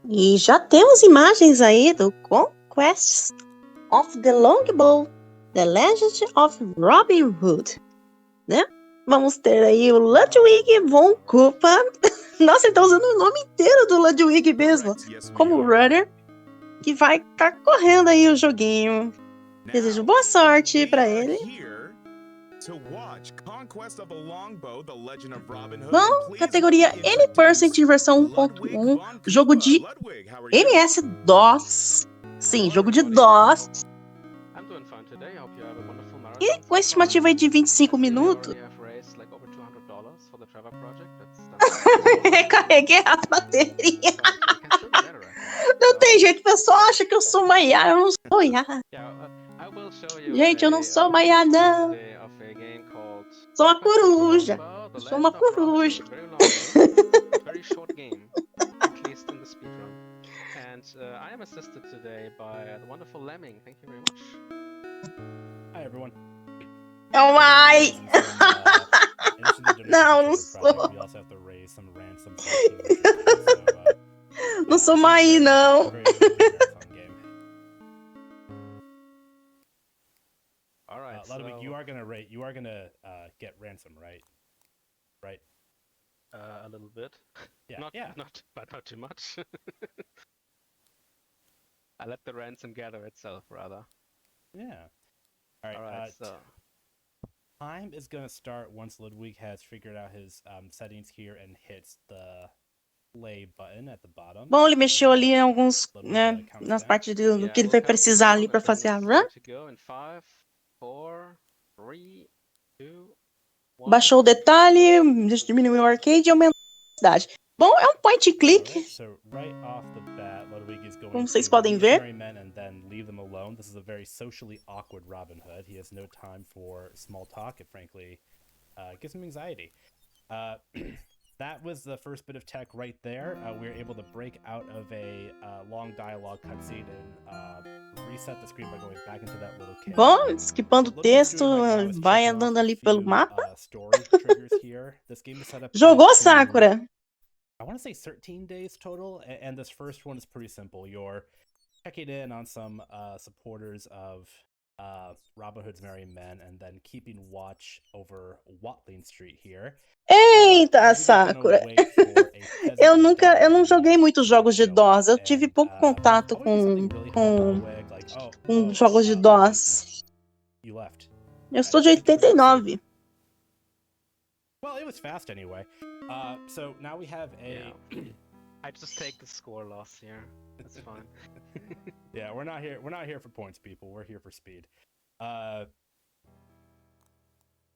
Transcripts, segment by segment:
E já temos imagens aí do Conquests of the Longbow, The Legend of Robin Hood, né? Vamos ter aí o LudwigVonKoopa. Nossa, ele tá usando o nome inteiro do Ludwig mesmo, como runner, que vai estar correndo aí o joguinho. Desejo boa sorte para ele. Bom, categoria Any-Percent versão 1.1, jogo de MS-DOS. Sim, jogo de DOS. E com estimativa aí de 25 minutos. Recarreguei a bateria. Não tem jeito, o pessoal acha que eu sou Maiá, eu não sou Maiá. Gente, eu não sou Maiá, não. Sou uma coruja. Eu sou uma coruja. Very short game, at least in the speedrun. And I am assisted today by the wonderful Lemming. Thank you very much. Hi everyone. Oh my! Não, não sou. We also have to raise some ransom. Não sou Mai, não. All right, Ludwig, you are gonna get ransom, right? Right. A little bit. Yeah. Not too much. I let the ransom gather itself, rather. Yeah. All right. So time is gonna start once Ludwig has figured out his settings here and hits the play button at the bottom. Bom, ele mexeu ali em alguns, né, nas partes do que ele vai precisar ali para fazer a run. Baixou o detalhe, diminuiu o arcade e aumentou a velocidade. Bom, é um point and click. Como vocês podem ver. This is a very socially awkward Robin Hood. He has no time for small talk. It frankly gives him anxiety. That was the first bit of tech right there. We were able to break out of a long dialogue cutscene and reset the screen by going back into that little cave. Bom, esquipando o texto, vai andando ali pelo mapa. Jogou, Sakura? I want to say 13 days total, and this first one is pretty simple. You're checking in on some supporters of Robin Hood's Merry Men and then keeping watch over Watling Street here. Eita, Sakura! Eu não joguei muitos jogos de DOS. Eu tive pouco contato com jogos de DOS. Eu sou de 89. Well, it was fast anyway. So now we have a. I just take the score loss here. That's fine. Yeah, we're not here for points, people. We're here for speed.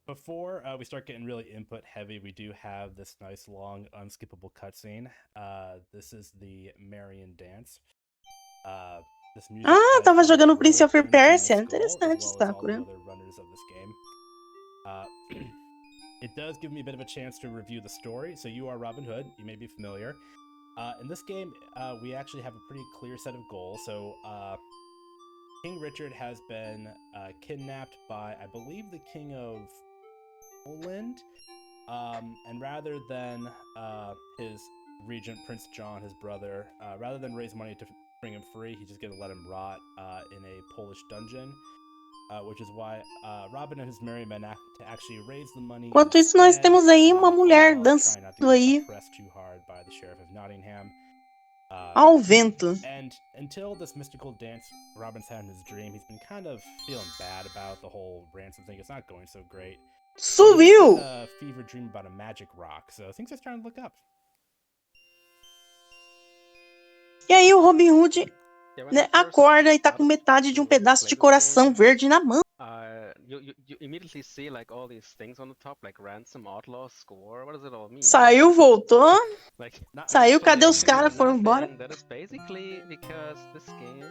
Before we start getting really input heavy, we do have this nice long unskippable cutscene. This is the Marion dance. Tava jogando Prince of Persia. Interessante, Sakura. It does give me a bit of a chance to review the story. So you are Robin Hood. You may be familiar. In this game, we actually have a pretty clear set of goals. So King Richard has been kidnapped by, I believe, the King of Poland. And rather than his regent, Prince John, his brother, rather than raise money to bring him free, he's just going to let him rot in a Polish dungeon. Which is why Robin and his merry men to actually raise the money. Enquanto isso, nós temos aí uma mulher dançando aí ao vento. And until this mystical dance Robin's had in his dream, he's been kind of feeling bad about the whole ransom thing. It's not going so great. Subiu! A fever dream about a magic rock, so things are starting to look up. E aí o Robin Hood, né, acorda e tá com metade de um pedaço de coração verde na mão. You immediately see like all these things on the top, like ransom, outlaw, score. What does it all mean? Saiu, voltou. Saiu, cadê os caras? Foram embora. That is basically because this game,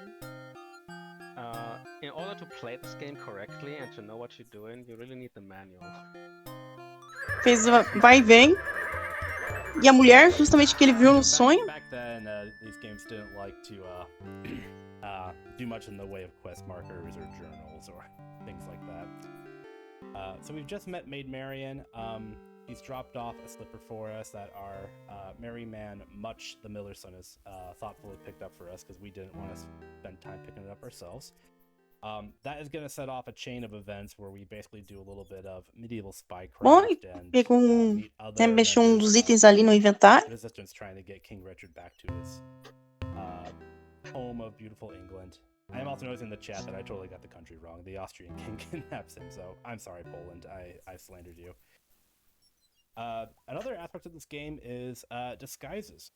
in order to play this game correctly and to know what you're doing, you really need the manual. Fez vai e vem. E a mulher, justamente que ele viu no sonho. Back then, these games didn't like to do much in the way of quest markers or journals or things like that. So we've just met Maid Marian. he's dropped off a slipper for us that our merry man Much the Miller's son has thoughtfully picked up for us because we didn't want to spend time picking it up ourselves. That is going to set off a chain of events where we basically do a little bit of medieval Bom, spycraft and pegou meet other Sempre mexeu members dos of itens ali no inventário. resistance trying to get King Richard back to his home of beautiful England. I am also noticing in the chat that I totally got the country wrong. The Austrian king kidnaps him, so I'm sorry, Poland. I slandered you. Another aspect of this game is disguises.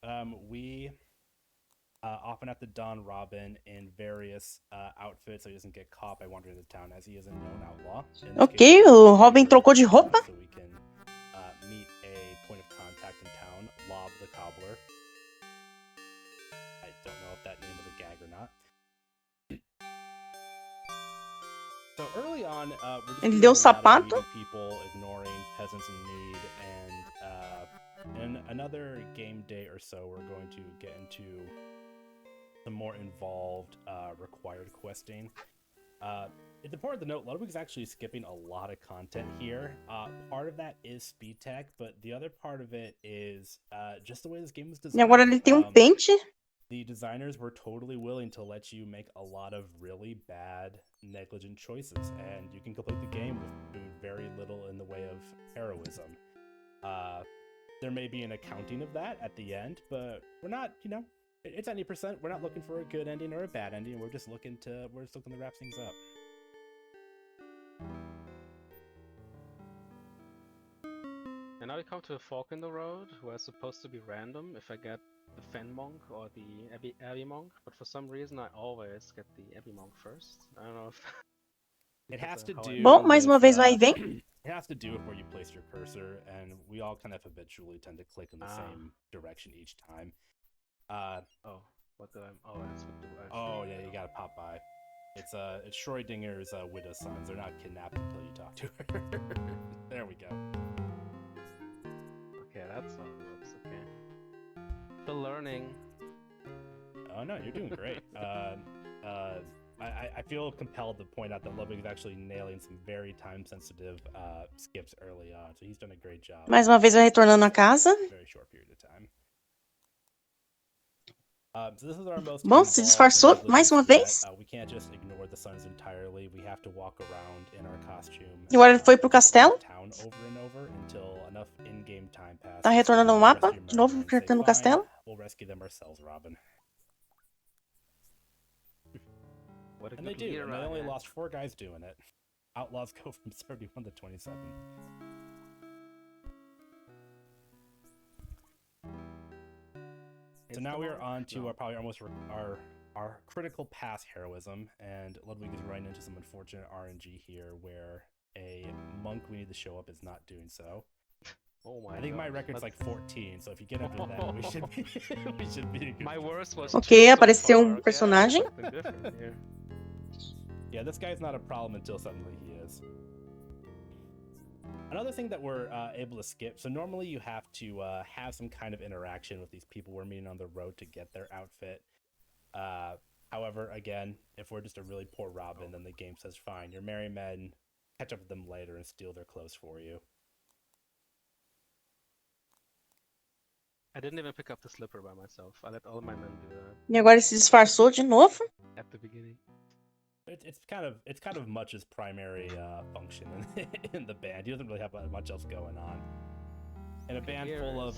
We often have to don Robin in various outfits so he doesn't get caught by wandering the town, as he is a known outlaw. Ok, o Robin trocou de roupa. So we can meet a point of contact in town, Lob the Cobbler. I don't know if that name was a gag or not. So early on, we're just Ele doing deu a lot of sapato. meeting people, ignoring peasants in need, and in another game day or so, we're going to get into some more involved required questing. It's important to note Ludwig's actually skipping a lot of content here. Part of that is speed tech, but the other part of it is just the way this game was E designed. agora ele tem pente. The designers were totally willing to let you make a lot of really bad, negligent choices, and you can complete the game with doing very little in the way of heroism. There may be an accounting of that at the end, but we're not, it's 90%. We're not looking for a good ending or a bad ending. We're just looking to wrap things up. And now we come to a fork in the road where it's supposed to be random if I get the Fen Monk or the Abbey Monk, but for some reason I always get the Abbey Monk first. I don't know if It has to do. Bom, mais uma vez vai e vem. It has to do with where you place your cursor, and we all kind of habitually tend to click in the same direction each time. Oh, what do I? Oh, that's what do I? Oh yeah, you gotta pop by. It's Schrodinger's widow's sons. They're not kidnapped until you talk to her. There we go. Okay, that's all. Oops, okay. Still learning. Oh no, you're doing great. I feel compelled to point out that Ludwig is actually nailing some very time-sensitive skips early on, so he's done a great job. Mais uma vez vai retornando a casa. Very short period of time. So this is our most Bom, se disfarçou mais uma vez. we can't just ignore the suns entirely. We have to walk around in our costume. E agora ele foi pro castelo. Town over and over until enough in-game time passes. Tá retornando ao mapa. De novo, retornando no castelo. We'll rescue them ourselves, Robin. What a And they good do, year and they I only had. lost 4 guys doing it. Outlaws go from 31 to 27. So now we are on to our critical pass heroism, and Ludwig is running into some unfortunate RNG here where a monk we need to show up is not doing so. Oh my I think God. my record's like 14, so if you get up to that, we should be we should be good. My worst was Ok, 2 so apareceu far. Okay, personagem. something different here. Yeah, this guy's not a problem until suddenly he is. Another thing that we're able to skip, so normally you have to have some kind of interaction with these people we're meeting on the road to get their outfit. However, again, if we're just a really poor Robin, then the game says, fine, your merry men, catch up with them later and steal their clothes for you. I didn't even pick up the slipper by myself. I let all my men do that E agora ele se disfarçou de novo. at the beginning. It's kind of Much's primary function in the band. He doesn't really have much else going on. In a band full of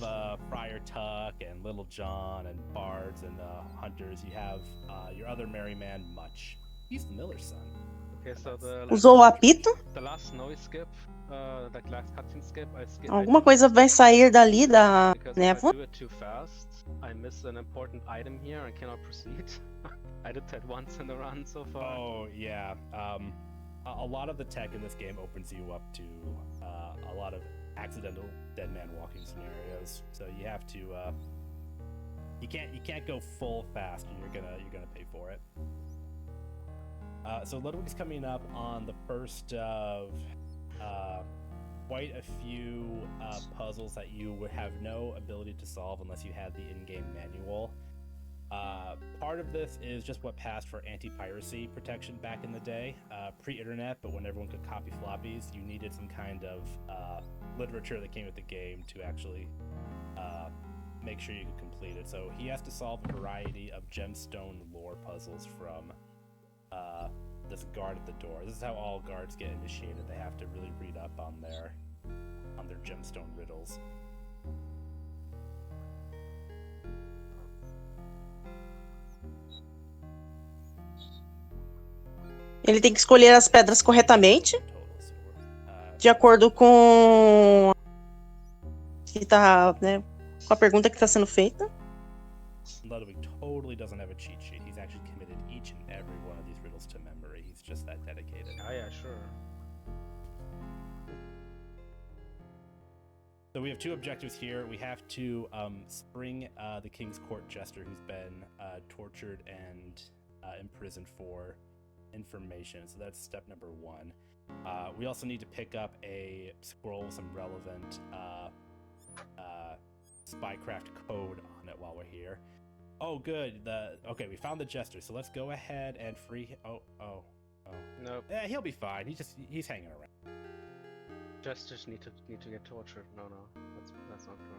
Friar Tuck and Little John and bards and hunters, you have your other merry man, Much. He's the miller's son. Okay, so the Usou o apito. last snowy skip, the last cutscene skip, I skipped. Alguma coisa vai sair dali da Because if I névoa. do it too fast, I miss an important item here and cannot proceed. I did that once in the run so far. Oh yeah. A lot of the tech in this game opens you up to a lot of accidental dead man walking scenarios. So you have to you can't go full fast, and you're gonna pay for it. So Ludwig's coming up on the first of quite a few puzzles that you would have no ability to solve unless you had the in-game manual. Part part of this is just what passed for anti-piracy protection back in the day, pre-internet, but when everyone could copy floppies, you needed some kind of literature that came with the game to actually make sure you could complete it. So he has to solve a variety of gemstone lore puzzles from this guard at the door. This is how all guards get initiated. They have to really read up on their gemstone riddles. Ele tem que escolher as pedras corretamente, de acordo com que tá, né, com a pergunta que está sendo feita. Ludwig totally doesn't have a cheat sheet. He's actually committed each and every one of these riddles to memory. He's just that dedicated. Oh yeah, sure. So we have two objectives here. We have to spring the King's Court Jester who's been tortured and imprisoned for information. So that's step number 1. We also need to pick up a scroll with some relevant spycraft code on it while we're here. Oh, good. Okay, we found the Jester. So let's go ahead and free. Oh. Nope. Yeah, he'll be fine. He's hanging around. Jesters need to get tortured. No, that's not fair.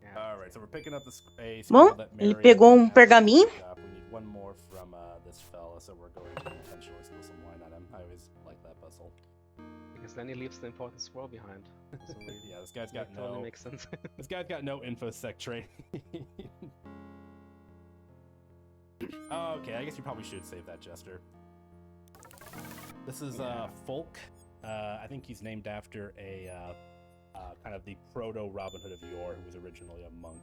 Yeah. All right, so we're picking up a Bom, scroll that ele Marion pegou asked us pergaminho. to pick up. We need one more from this fella, so we're going to intentionally spill some wine on him. I always like that puzzle. Because then he leaves the important scroll behind. So Yeah, this guy's got totally no. makes sense. This guy's got no infosec training. Oh, okay, I guess you probably should save that Jester. This is Folk. I think he's named after a kind of the proto Robin Hood of yore, who was originally a monk.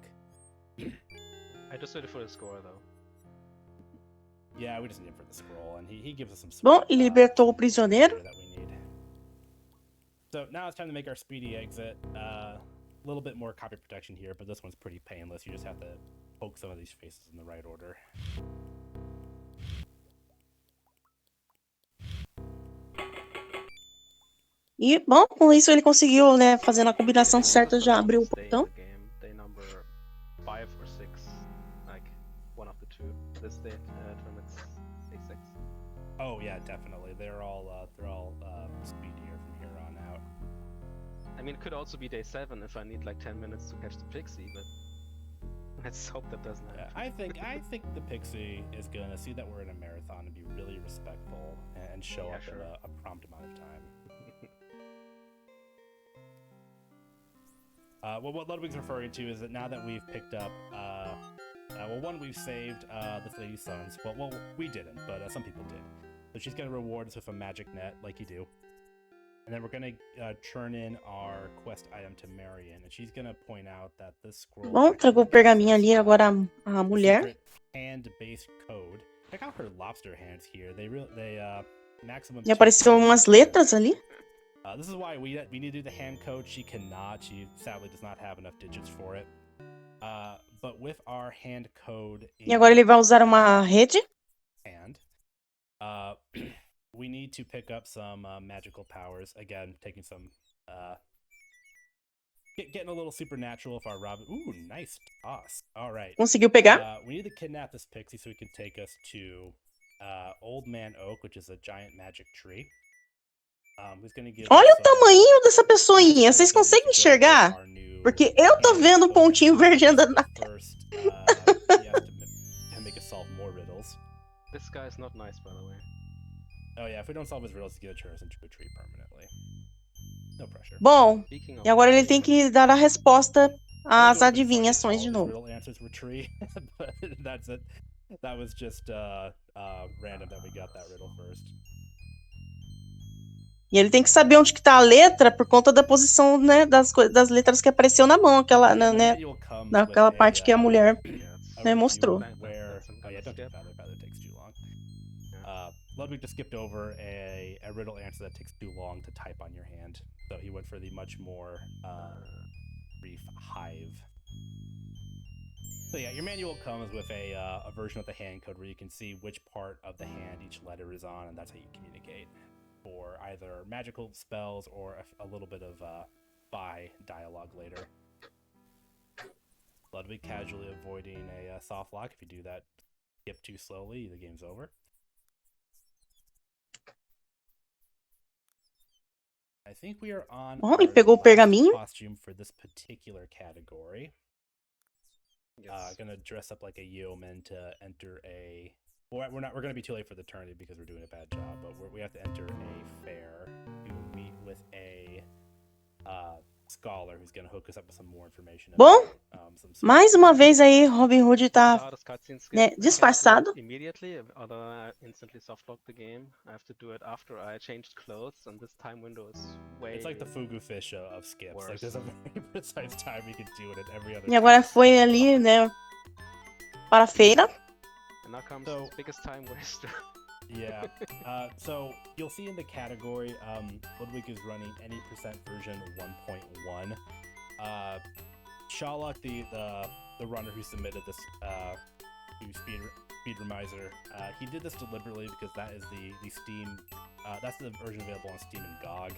I just waited for the score though. Yeah, we just need him for the scroll, and he gives us some. Bom, ele libertou o prisioneiro. That we need. So now it's time to make our speedy exit. A little bit more copy protection here, but this one's pretty painless. You just have to poke some of these faces in the right order. E, bom, com isso ele conseguiu, né, fazendo a combinação certa, já abriu o portão. Day number 5 or 6, like one of the two. This day tournament's day 6. Oh yeah, definitely. They're all speedier from here on out. I mean, it could also be day 7 if I need like 10 minutes to catch the pixie, but let's hope that doesn't happen. Yeah, I think the pixie is gonna see that we're in a marathon and be really respectful and show up sure. in a prompt amount of time. Well, what Ludwig's referring to is that now that we've picked up, one, we've saved this lady's sons. Well, we didn't, but some people did. So she's going to reward us with a magic net, like you do. And then we're going to turn in our quest item to Marion, and she's going to point out that this scroll... Bom, entregou o pergaminho ali agora a mulher. Hand-based code. Check out her lobster hands here. They maximum... E apareceu umas letras ali. This is why we need to do the hand code. She cannot. She sadly does not have enough digits for it. But with our hand code... E agora ele vai usar uma rede. And we need to pick up some magical powers. Again, taking some... getting a little supernatural if our Robin... Ooh, nice toss. All right. Conseguiu pegar. We need to kidnap this pixie so he can take us to Old Man Oak, which is a giant magic tree. Olha o tamanho dessa pessoinha. Vocês conseguem enxergar? Porque eu tô vendo um pontinho verde andando na tela. This guy's not nice, by the way. Oh yeah, if we don't solve his riddles, he's gonna turn us into a tree permanently. No pressure. Bom, e agora ele tem que dar a resposta às adivinhações de novo. That was just random that we got that riddle first. E ele tem que saber onde que tá a letra por conta da posição, né, das letras que apareceu na mão, aquela, né, naquela parte que a mulher, né, mostrou. Ludwig just skipped over a riddle answer that takes too long to type on your hand, so he went for the much more brief hive. So yeah, your manual comes with a version of the hand code where you can see which part of the hand each letter is on, and that's how you communicate for either magical spells or a little bit of spy dialogue later. Ludwig casually avoiding a soft lock. If you do that, skip too slowly, the game's over. I think we are on Bom, e our pegou o last pergaminho. costume for this particular category. Yes. Gonna dress up like a yeoman to enter a. Well, we're gonna be too late for the tourney because we're doing a bad job, but we have to enter a fair to meet with a scholar who's gonna hook us up with some more information. Bom, About, some mais uma vez aí, Robin Hood tá, Start as cutscene skip. né, I can't do it disfarçado. immediately, otherwise I instantly softlock the game. I have to do it after I changed clothes, and this time window is way. It's like the fugu fish of skips. Worse. Like there's a very precise time you can do it at every other. E agora time. foi ali, né, para a feira. And now comes So- the biggest time waster. Yeah. So you'll see in the category, Ludwig is running any percent version 1.1. Shalak, the runner who submitted this to Speedromizer, he did this deliberately because that is the Steam, that's the version available on Steam and GOG.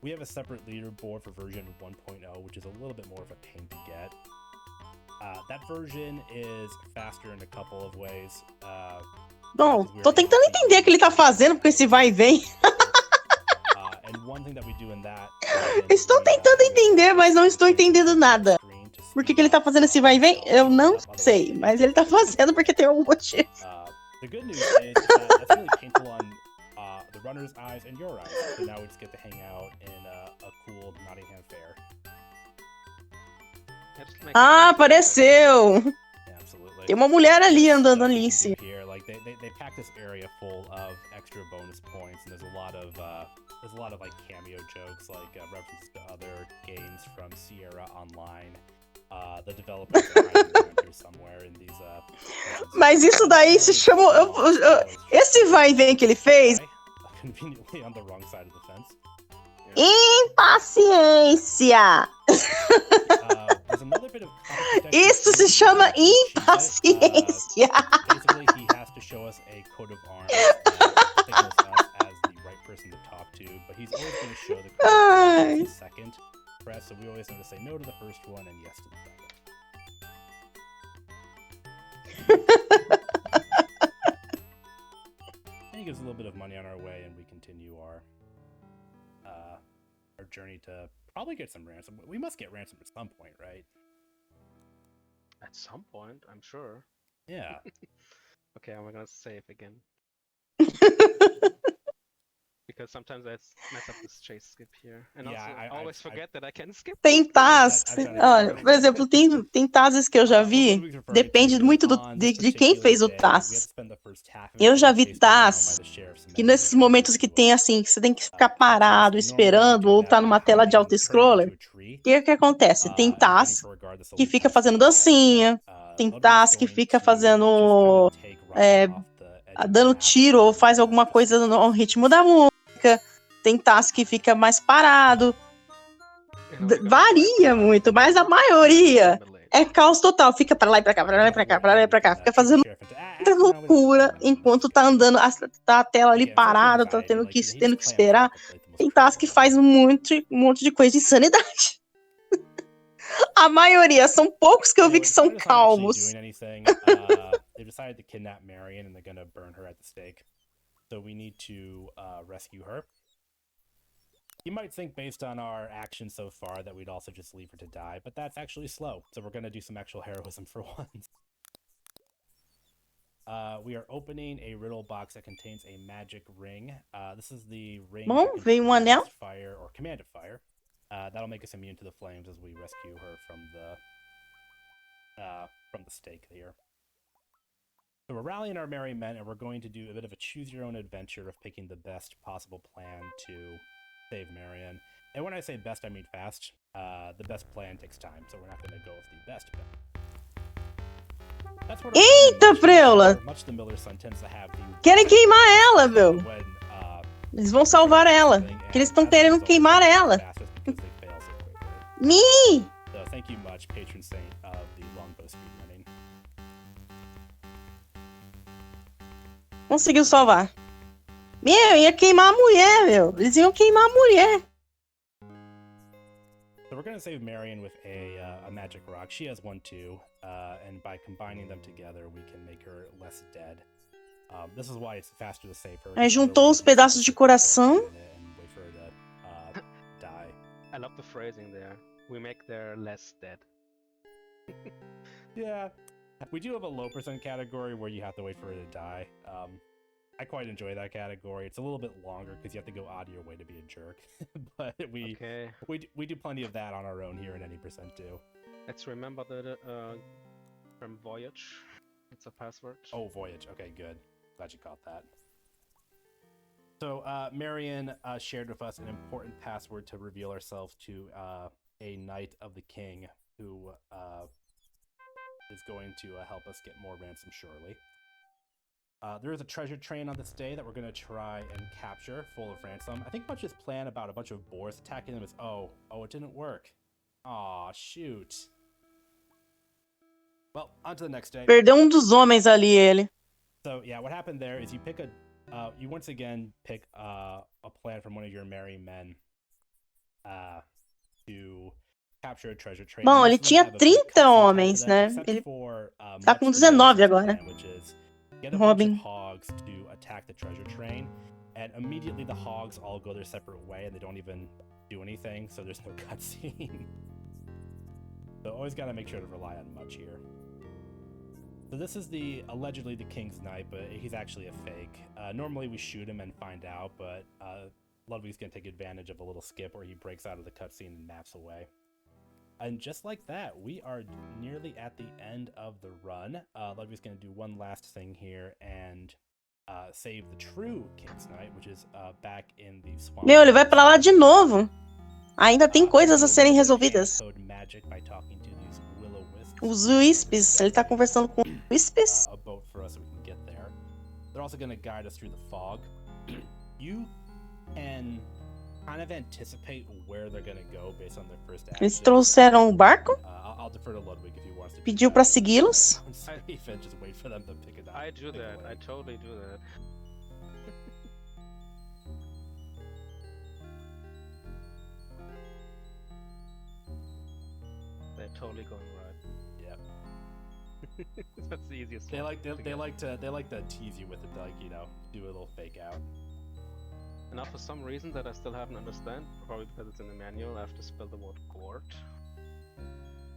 We have a separate leaderboard for version 1.0, which is a little bit more of a pain to get. That version is faster in a couple of ways. Bom, tô tentando entender o que ele tá fazendo com esse vai e vem. And one thing that we do in that Estou tentando entender, mas não estou entendendo nada. Por que ele tá fazendo esse vai e vem? Eu não sei, mas ele tá fazendo porque tem algum motivo. The good news is that that's really painful on the runner's eyes and your eyes. So now we just get to hang out in a cool Nottingham fair. Ah, apareceu! Yeah, absolutely. Tem uma mulher ali andando ali em cima. Here, like they pack this area full of extra bonus points, and there's a lot of like cameo jokes, like references to other games from Sierra Online. The developers are hiding around here somewhere in these. Mas isso daí se chama. Esse vai e vem que ele fez. Conveniently on the wrong side of the fence. Impaciência! There's another bit of Isso se chama impaciência! Basically, he has to show us a coat of arms that signals us as the right person to talk to, but he's always going to show the coat of arms as the second press, so we always have to say no to the first one and yes to the second. And he gives a little bit of money on our way, and we continue our journey to probably get some ransom. We must get ransom at some point, right? At some point, I'm sure. Yeah. Okay, I'm gonna save again. Because sometimes I mess up this chase skip here. And Yeah, also, I always forget that I can skip. Tem tasks. Olha, por exemplo, tem tasks que eu já vi. Depende muito de quem fez o task. Eu já vi tasks que nesses momentos que tem assim, que você tem que ficar parado, esperando, ou tá numa tela de auto-scroller. O que acontece? Tem tasks que fica fazendo dancinha, tem task que fica fazendo dando tiro ou faz alguma coisa no ritmo da música. Tem task que fica mais parado. Varia muito, mas a maioria é caos total. Fica pra lá e pra cá, pra lá e pra cá, pra lá e pra cá. Fica fazendo muita loucura enquanto tá andando, tá a tela ali parada, tá tendo que esperar. Tem task que faz um monte de coisa de insanidade. A maioria, são poucos que eu vi que são calmos. They decided to kidnap Marion and they're gonna burn her at the stake. So we need to rescue her. You might think based on our actions so far that we'd also just leave her to die, but that's actually slow. So we're gonna do some actual heroism for once. We are opening a riddle box that contains a magic ring. This is the ring Bom, veio um anel. Fire or command of fire. That'll make us immune to the flames as we rescue her from the stake here. So we're rallying our merry men, and we're going to do a bit of a choose-your-own adventure of picking the best possible plan to save Marion. And when I say best, I mean fast. The best plan takes time, so we're not going to go with the best plan. That's what Eita, preula! much the Miller son tends to have the Querem queimar ela, meu. when, Eles vão salvar ela. Porque eles estão querendo queimar ela. Me! So thank you much, patron saint of the Longbow speedrunning. Conseguiu salvar. Meu, ia queimar a mulher, meu. Eles iam queimar a mulher. So we're going gonna save Marion with a magic rock. She has one too, and by combining them together, we can make her less dead. This is why it's faster to save her. Aí juntou os pedaços de coração. And wait for her to die. I love the phrasing there. We make their less dead. Yeah, we do have a low percent category where you have to wait for her to die. I quite enjoy that category. It's a little bit longer because you have to go out of your way to be a jerk. But we do plenty of that on our own here in any percent too. Let's remember the from Voyage. It's a password. Oh, Voyage. Okay, good. Glad you caught that. So Marion shared with us an important password to reveal ourselves to a Knight of the King who is going to help us get more ransom shortly. There is a treasure train on this day that we're going to try and capture full of ransom. I think Bunch's plan about a bunch of boars attacking them is, oh, it didn't work. Aw, shoot. Well, on to the next day. Perdeu dos homens ali, ele. So, yeah, what happened there is you pick you once again pick a plan from one of your merry men to capture a treasure train. Bom, ele tinha 30 homens, né? Ele tá com 19 agora. Get a Robin. bunch of hogs to attack the treasure train, and immediately the hogs all go their separate way and they don't even do anything, so there's no cutscene. So always gotta make sure to rely on Much here. So this is allegedly the King's Knight, but he's actually a fake. Normally we shoot him and find out, but Ludwig's gonna take advantage of a little skip where he breaks out of the cutscene and maps away. And just like that, we are nearly at the end of the run. Ludwig's going to do one last thing here and save the true King's Knight, which is back in the swamp. Meu, ele vai pra lá de novo. Ainda tem coisas a serem resolvidas. Os Wispes, ele tá conversando com os Wispes. A boat for us so we can get there. They're also going to guide us through the fog. You can kind of anticipate where they're gonna go based on their first action. Eles trouxeram o barco. I'll defer to Ludwig if he wants to. Pediu pra segui-los. Just wait for them to pick it up. I do that. I totally do that. They're totally going right. Yeah. That's the easiest. They like to tease you with it, like, you know, do a little fake out. And now for some reason that I still haven't understand, probably because it's in the manual, I have to spell the word gourd.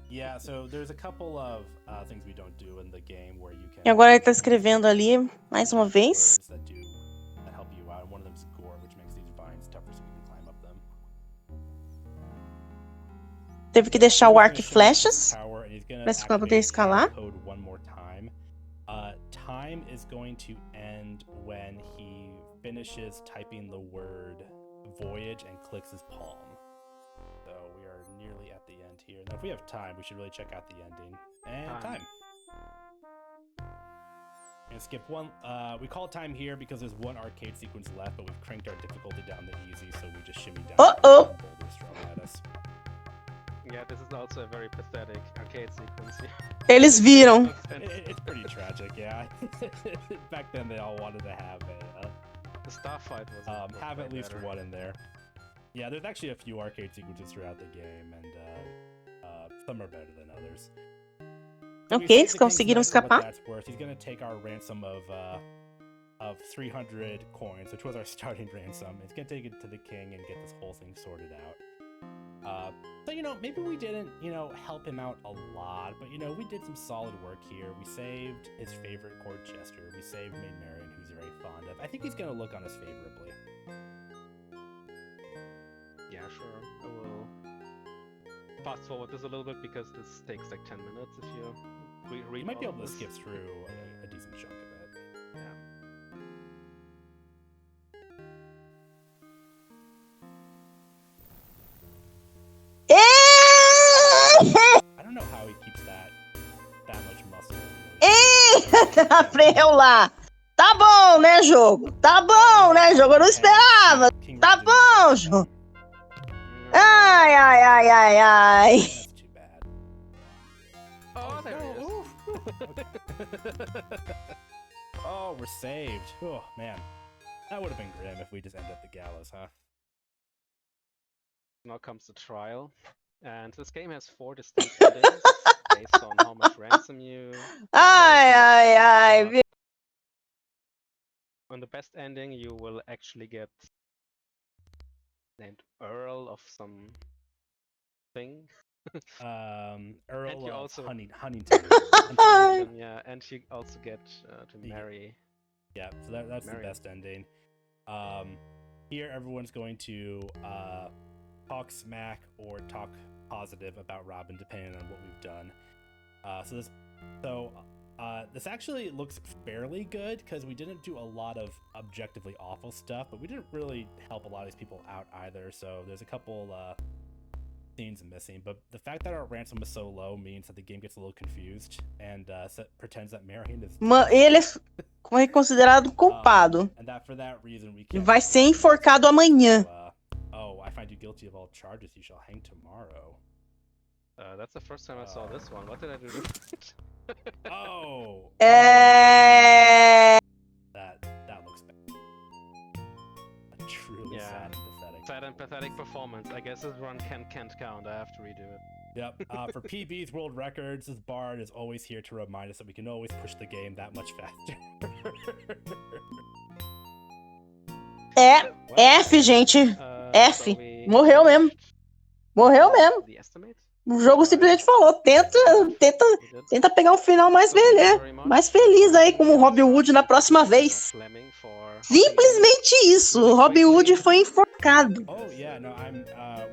Yeah, so there's a couple of things we don't do in the game where you can. E agora ele tá escrevendo ali mais uma vez. That help you out. One of them is gourd, which makes these vines tougher so we can climb up them. Teve que deixar o arco e flechas pra poder escalar. Code one more time. Time is going to end when he finishes typing the word Voyage and clicks his palm. So we are nearly at the end here. Now if we have time, we should really check out the ending. And time. And skip one. We call time here because there's one arcade sequence left, but we've cranked our difficulty down to easy, so we just shimmy down. Uh-oh. Boulders thrown at us. Yeah, this is also a very pathetic arcade sequence. Eles viram. It's pretty tragic, yeah. Back then they all wanted to have the starfight was have at least one in there. Yeah, there's actually a few arcade sequences throughout the game, and some are better than others. Ok, eles conseguiram escapar. He's gonna take our ransom of 300 coins, which was our starting ransom. He's gonna take it to the king and get this whole thing sorted out. So, you know, maybe we didn't, you know, help him out a lot, but, you know, we did some solid work here. We saved his favorite court jester. We saved Maid Marian, who's very fond of. I think he's gonna look on us favorably. Yeah, sure. I will fast forward this a little bit because this takes like 10 minutes if you read. You might be able to skip through a decent chunk of it. Yeah. I don't know how he keeps that much muscle. Eita, freio lá. Tá bom, né, jogo? Tá bom, né, jogo? Eu não esperava. Tá bom, jogo. Ai, ai, ai, ai, ai. That's too bad. Oh, there it is. Oh, we're saved. Oh, man. That would have been grim if we just ended at the gallows, huh? Now comes the trial. And this game has 4 distinct endings based on how much ransom you Ai, ai, ai. got. On the best ending, you will actually get named Earl of some thing. Earl you of also- Huntington. Huntington, yeah, and you also get to You get- marry. Yeah, so that's the Marion. best ending. Here, everyone's going to talk smack or talk positive about Robin, depending on what we've done. This actually looks fairly good because we didn't do a lot of objectively awful stuff, but we didn't really help a lot of these people out either. So there's a couple scenes missing, but the fact that our ransom was so low means that the game gets a little confused and pretends that Marion is. Ele foi considerado culpado. And that for that reason we Ele can't. vai ser enforcado amanhã. I find you guilty of all charges. You shall hang tomorrow. That's the first time I saw this one. What did I do different? Oh. É... That looks bad. A truly Yeah. sad and pathetic. Sad and pathetic performance. I guess this run can't count. I have to redo it. Yep. For PB's world records, this bard is always here to remind us that we can always push the game that much faster. F, gente. F. So we Morreu mesmo. finished Morreu mesmo. The estimate? O jogo simplesmente falou, tenta We did. pegar um final mais feliz aí como o Robin Hood na próxima vez. Fleming for Simplesmente isso. O Robin Hood foi enforcado. Oh yeah, no,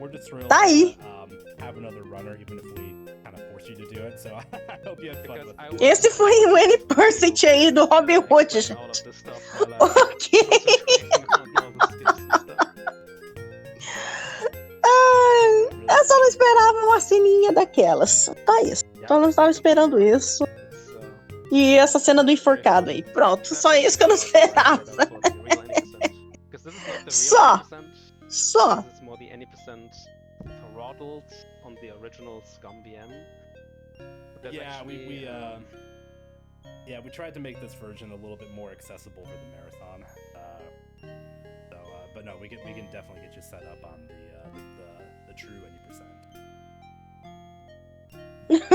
we're just thrilled Tá aí. to have another runner, even if we kind of force you to do it. So I hope you had fun Because with I it. was- Esse foi o N% aí do Robin Hood, gente. all of this stuff while I was Ok. concentrating on all the skips and stuff. Eu só não esperava uma ceninha daquelas. Tá isso. Só não estava esperando isso. So, E essa cena do enforcado aí. Pronto, só isso que eu não esperava. Só. Só. This is more the 90% throttled on the original Scum BM. But there's Yeah, actually, we tried to make this version a little bit more accessible for the marathon. But no, we can definitely get you set up on the true 80%.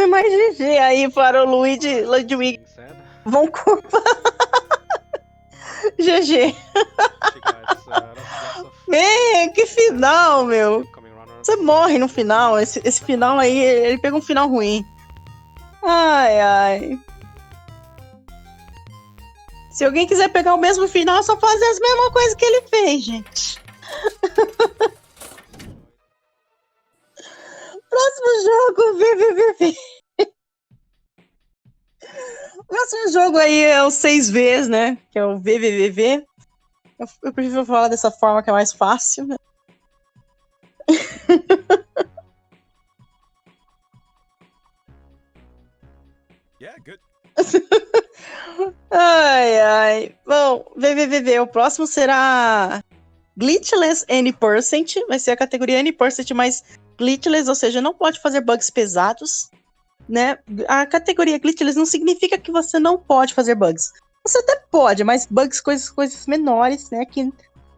Mais GG aí para o Ludwig being said, VonKoopa. GG. you guys, lots of Que final, meu. upcoming runners. Você morre no final. Esse final aí, ele pega um final ruim. Ai, ai. Se alguém quiser pegar o mesmo final, é só fazer as mesmas coisas que ele fez, gente. Próximo jogo, VVVV. Próximo jogo aí é o 6Vs, né? Que é o VVVV. Eu prefiro falar dessa forma que é mais fácil, né? Yeah, good. Ai, ai. Bom, VVVV, o próximo será Glitchless N%. Vai ser a categoria N%, mas glitchless, ou seja, não pode fazer bugs pesados, né? A categoria glitchless não significa que você não pode fazer bugs. Você até pode, mas bugs, coisas menores, né? Que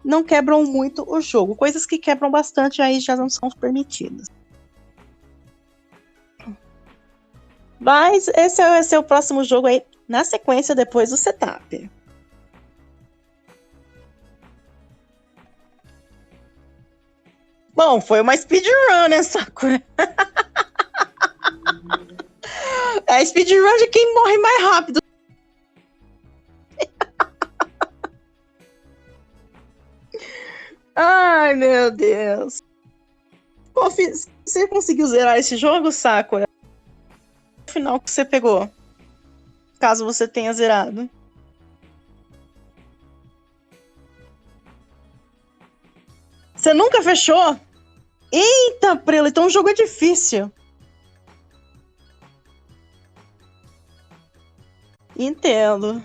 não quebram muito o jogo. Coisas que quebram bastante aí já não são permitidas. Mas esse vai ser o próximo jogo aí, na sequência, depois do setup. Bom, foi uma speedrun, né, Sakura? É speedrun de quem morre mais rápido. Ai, meu Deus. Pô, você conseguiu zerar esse jogo, Sakura? O final que você pegou? Caso você tenha zerado. Você nunca fechou? Eita, Prelo, então o jogo é difícil. Entendo.